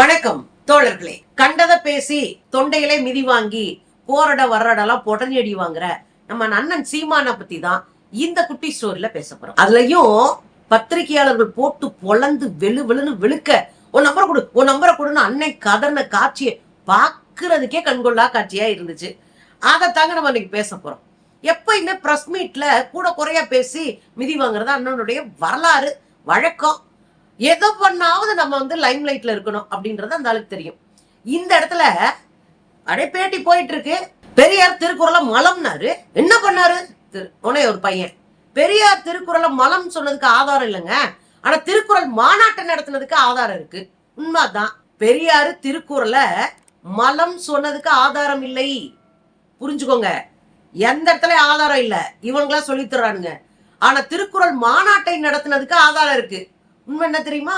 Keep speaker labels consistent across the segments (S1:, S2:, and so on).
S1: வணக்கம் தோழர்களே. கண்டத பேசி தொண்டையிலே மிதி வாங்கி போரட வர்றடெல்லாம் பொடனி அடி வாங்குற நம்ம அண்ணன் சீமானை பத்தி தான் இந்த குட்டி ஸ்டோரியில பேச போறோம். அதுலயும் பத்திரிகையாளர்கள் போட்டு பொழந்து வெளுன்னு வெளுக்க உன் நம்பரை கொடுன்னு அன்னை கதர்ன காட்சியை பாக்குறதுக்கே கண்கொள்ளா காட்சியா இருந்துச்சு. அதைத்தாங்க நம்ம இன்னைக்கு பேச போறோம். எப்பயுமே பிரஸ் மீட்ல கூட குறையா பேசி மிதி வாங்குறது அண்ணனுடைய வரலாறு வழக்கம். எதை பண்ணாவது நம்ம லைம் லைட்ல இருக்கணும் அப்படின்றது அந்த ஆளுக்கு தெரியும். இந்த இடத்துல பேட்டி போயிட்டு இருக்கு. பெரியார் திருக்குறளை மலம்னாரு. என்ன பண்ணாரு? உனே ஒரு பையன் பெரியார் திருக்குறளை மலம் சொன்னதுக்கு ஆதாரம் இல்லைங்க, ஆனா திருக்குறள் மாநாட்டை நடத்தினதுக்கு ஆதாரம் இருக்கு. உண்மைதான். பெரியாரு திருக்குறளை மலம் சொன்னதுக்கு ஆதாரம் இல்லை, புரிஞ்சுக்கோங்க. எந்த இடத்துல ஆதாரம் இல்ல, இவங்களா சொல்லி தர்றானுங்க. ஆனா திருக்குறள் மாநாட்டை நடத்தினதுக்கு ஆதாரம் இருக்கு. உண்மை என்ன தெரியுமா?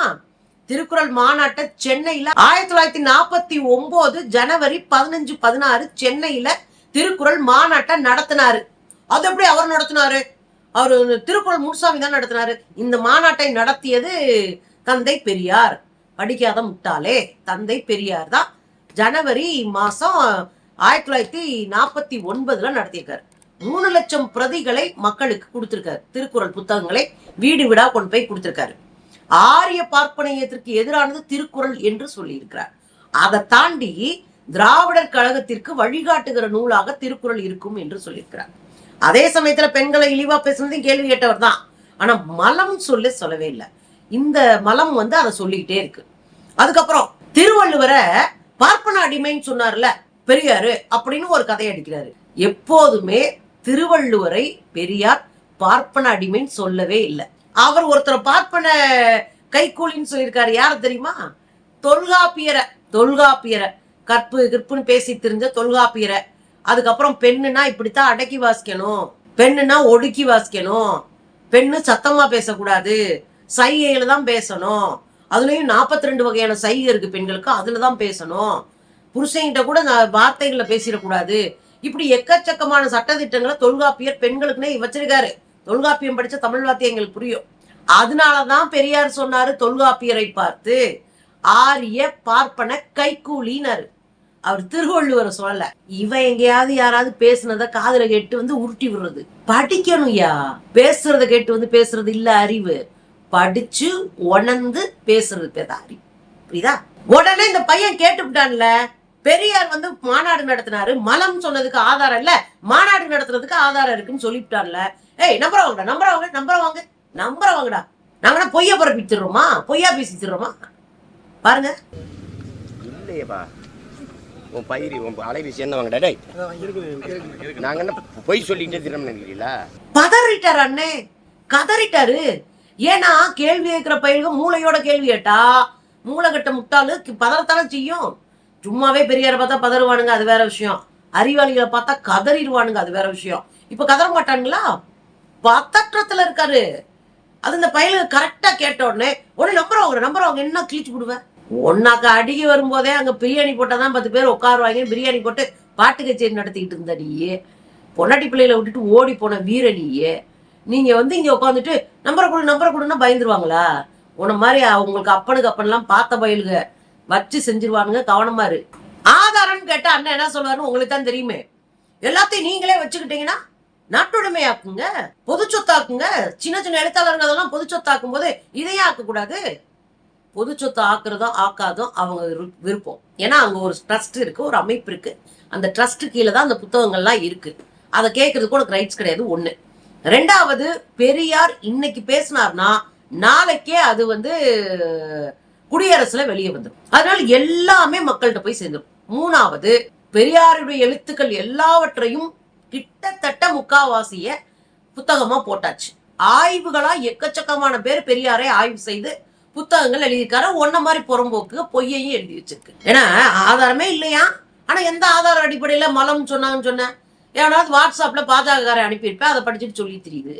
S1: திருக்குறள் மாநாட்டை சென்னையில 1949 ஜனவரி 15-16 சென்னையில திருக்குறள் மாநாட்டை நடத்தினாரு. அது எப்படி அவர் நடத்தினாரு? அவரு திருக்குறள் முனுசாமி தான் நடத்தினாரு. இந்த மாநாட்டை நடத்தியது தந்தை பெரியார். படிக்காத முட்டாளே, தந்தை பெரியார் தான் ஜனவரி மாசம் 1949 நடத்தியிருக்காரு. 3 லட்சம் பிரதிகளை மக்களுக்கு கொடுத்திருக்காரு. திருக்குறள் புத்தகங்களை வீடு வீடா கொண்டு போய் கொடுத்திருக்காரு. ஆரிய பார்ப்பனியத்திற்கு எதிரானது திருக்குறள் என்று சொல்லி இருக்கிறார். அதை தாண்டி திராவிடர் கழகத்திற்கு வழிகாட்டுகிற நூலாக திருக்குறள் இருக்கும் என்று சொல்லியிருக்கிறார். அதே சமயத்துல பெண்களை இழிவா பேசுனதையும் கேள்வி கேட்டவர் தான். ஆனா மலம் சொல்லவே இல்லை. இந்த மலம் அதை சொல்லிக்கிட்டே இருக்கு. அதுக்கப்புறம் திருவள்ளுவரை பார்ப்பன அடிமைன்னு சொன்னார்ல பெரியாரு அப்படின்னு ஒரு கதையை அடிக்கிறாரு. எப்போதுமே திருவள்ளுவரை பெரியார் பார்ப்பன அடிமைன்னு சொல்லவே இல்லை. அவர் ஒருத்தரை பார்ப்பன கைகூலின்னு சொல்லியிருக்காரு. யார தெரியுமா? தொல்காப்பியரை கற்புன்னு பேசி தெரிஞ்ச தொல்காப்பியரை. அதுக்கப்புறம் பெண்ணுனா இப்படித்தான் அடக்கி வாசிக்கணும், பெண்ணுனா ஒடுக்கி வாசிக்கணும், பெண்ணு சத்தமா பேசக்கூடாது, சைகையில தான் பேசணும், அதுலயும் 42 வகையான சைகை இருக்கு பெண்களுக்கு, அதுலதான் பேசணும், புருஷன்கிட்ட கூட வார்த்தைகள்ல பேசிடக்கூடாது, இப்படி எக்கச்சக்கமான சட்டத்திட்டங்களை தொல்காப்பியர் பெண்களுக்குன்னே வச்சிருக்காரு. தொல்காப்பியம் படிச்ச தமிழ் வார்த்தை எங்களுக்கு புரியும். அதனாலதான் பெரியார் சொன்னாரு தொல்காப்பியரை பார்த்து ஆரிய பார்ப்பன கைகூலினாரு. அவர் திருவள்ளுவரை சொல்லல. இவன் எங்கேயாவது யாராவது பேசுனத காதுல கேட்டு உருட்டி விடுறது. படிக்கணும்யா. பேசுறத கேட்டு பேசுறது இல்ல அறிவு, படிச்சு உணர்ந்து பேசுறது பேர் அறிவு. புரியுதா? உடனே இந்த பையன் கேட்டுவிட்டான்ல, பெரியார் மாநாடு நடத்தினாரு, மலம் சொன்னதுக்கு ஆதாரம் இல்ல, மாநாடு நடத்துறதுக்கு ஆதாரம் இருக்குன்னு சொல்லிவிட்டான்ல. ஏய், நம்புற வாங்கடா. நாங்க பொய்ய பரப்பி தர்றோமா? பொய்யா பேசி தர்றோமா? பாருங்க.
S2: இல்லையப்பா, உன் பயிரி உன் அலைவீசி என்ன வாங்கடா? டேய், நாங்க என்ன பொய் சொல்லிட்டே தினம் நினைக்கிறீங்களா?
S1: பதறிட்டாரு அண்ணே, கதறிட்டாரு. ஏன்னா கேள்வி கேட்கிற பயிர்கள் மூளையோட கேள்வி கேட்டா மூளைகட்ட முட்டாளு பதறத்தானே செய்யும். சும்மாவே பெரியார பார்த்தா பதறுவானுங்க, அது வேற விஷயம். அறிவாளிகளை பார்த்தா கதறிடுவானுங்க, அது வேற விஷயம். இப்ப கதற மாட்டானுங்களா? பதற்றத்துல இருக்காரு. அது இந்த பயிலுக்கு கரெக்டா கேட்ட உடனே நம்புறவங்க என்ன கிழிச்சு விடுவேன். ஒன்னாக்க அடிக்கி வரும்போதே அங்க பிரியாணி போட்டாதான் 10 பேர் உட்காருவாங்க. பிரியாணி போட்டு பாட்டு கச்சேரி நடத்திக்கிட்டு இருந்த நீயே, பொன்னாட்டி பிள்ளைகளை விட்டுட்டு ஓடி போன வீர நீயே, நீங்க இங்க உட்காந்துட்டு நம்பரை கொடுன்னா பயந்துருவாங்களா? உன மாதிரி உங்களுக்கு அப்பனுக்கு பார்த்த பயிலுக வச்சு செஞ்சிருவானுங்க. கவனமா இரு. ஆதாரம்னு கேட்டா அண்ணன் என்ன சொல்லுவாருன்னு உங்களுக்கு தான் தெரியுமே. எல்லாத்தையும் நீங்களே வச்சுக்கிட்டீங்கன்னா நாட்டுடைமையாக்குங்க, பொது சொத்தாக்குங்க. சின்ன சின்ன எழுத்தாளர்கள் அதெல்லாம் பொது சொத்தாக்கும் போது இதையே ஆக்கக்கூடாது. பொது சொத்து ஆக்குறதோ ஆக்காதோ அவங்க விருப்பம். ஏன்னா அங்க ஒரு ட்ரஸ்ட் இருக்கு, ஒரு அமைப்பு இருக்கு. அந்த ட்ரஸ்ட் கீழே தான் அந்த புத்தகங்கள்லாம் இருக்கு. அதை கேட்கறதுக்கு உனக்கு ரைட்ஸ் கிடையாது. 1. 2வது, பெரியார் இன்னைக்கு பேசினார்னா நாளைக்கே அது குடியரசுல வெளியே வந்துடும். அதனால எல்லாமே மக்கள்கிட்ட போய் சேர்ந்துடும். 3வது, பெரியாருடைய எழுத்துக்கள் எல்லாவற்றையும் கிட்டத்தட்ட முக்காவாசிய புத்தகமா போட்டாச்சு. ஆய்வுகளா எக்கச்சக்கமான பேர் பெரியாரை ஆய்வு செய்து புத்தகங்கள் எழுதியிருக்காரு. ஒன்ன மாதிரி புறம்போக்கு பொய்யையும் எழுதி வச்சிருக்கு. ஏன்னா ஆதாரமே இல்லையா. ஆனா எந்த ஆதார அடிப்படையில மலம் சொன்னாங்கன்னு சொன்ன எவனாவது வாட்ஸ்அப்ல பாஜகக்காரை அனுப்பியிருப்பேன், அதை படிச்சுட்டு சொல்லி தெரியுது.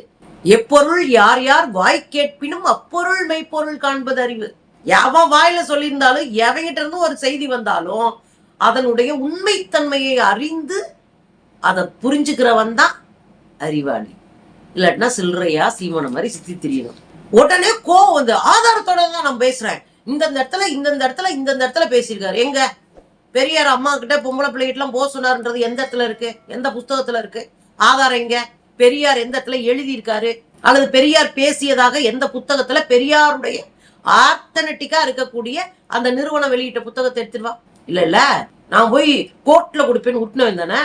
S1: எப்பொருள் யார் யார் வாய் கேட்பினும் அப்பொருள் மெய்ப்பொருள் காண்பது அறிவு. எவன் வாயில சொல்லியிருந்தாலும் எவங்கிட்ட இருந்து ஒரு செய்தி வந்தாலும் அதனுடைய உண்மைத்தன்மையை அறிந்து அதை புரிஞ்சுக்கிறவன் தான் அறிவாளி. இல்லாட்டினா சில்லறையா சீமான மாதிரி சுத்தி தெரியணும். உடனே கோவம் ஆதாரத்தோட தான் நான் பேசுறேன், இந்தந்த இடத்துல பேசியிருக்காரு. எங்க பெரியார் அம்மா கிட்ட பொம்பளை பிள்ளைகிட்ட போக சொன்னாருன்றது எந்த இடத்துல இருக்கு? எந்த புஸ்தகத்துல இருக்கு? ஆதாரம் எங்க? பெரியார் எந்த இடத்துல எழுதியிருக்காரு? அல்லது பெரியார் பேசியதாக எந்த புத்தகத்துல பெரியாருடைய ஆர்த்தனட்டிக்கா இருக்கக்கூடிய அந்த நிறுவனம் வெளியிட்ட புத்தகத்தை எடுத்துருவா? இல்ல நான் போய் கோர்ட்ல கொடுப்பேன்னு உட்னவன் தானே.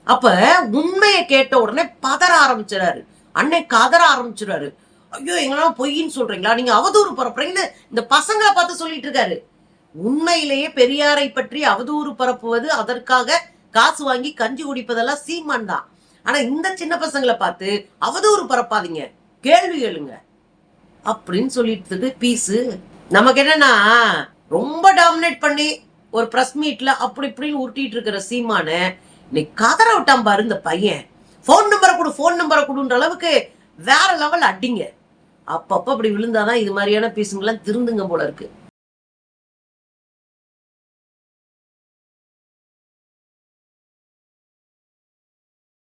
S1: அப்ப உண்மையை கேட்ட உடனே பதற ஆரம்பிச்சிடாரு, அன்னை கதற ஆரம்பிச்சிடாரு. ஐயோ எங்களால பொய்ன்னு சொல்றீங்களா, நீங்க அவதூறு பரப்புறீங்கன்னு இந்த பசங்களை பார்த்து சொல்லிட்டு இருக்காரு. உண்மையிலேயே பெரியாரை பற்றி அவதூறு பரப்புவது, அதற்காக காசு வாங்கி கஞ்சி குடிப்பதெல்லாம் சீமான் தான். ஆனா இந்த சின்ன பசங்களை பார்த்து அவதூறு பரப்பாதீங்க, கேள்வி கேளுங்க அப்படின்னு சொல்லிட்டு பீஸு. நமக்கு என்னன்னா ரொம்ப டாமினேட் பண்ணி ஒரு பிரஸ் மீட்ல அப்படி இப்படின்னு உருட்டிட்டு இருக்கிற சீமான இன்னைக்கு கதற விட்டான் பாரு இந்த பையன். போன் நம்பரை கொடுன்ற அளவுக்கு வேற லெவல் அடிங்க. அப்பப்ப அப்படி விழுந்தாதான் இது மாதிரியான பீஸுங்கெல்லாம் திருந்துங்க போல இருக்கு.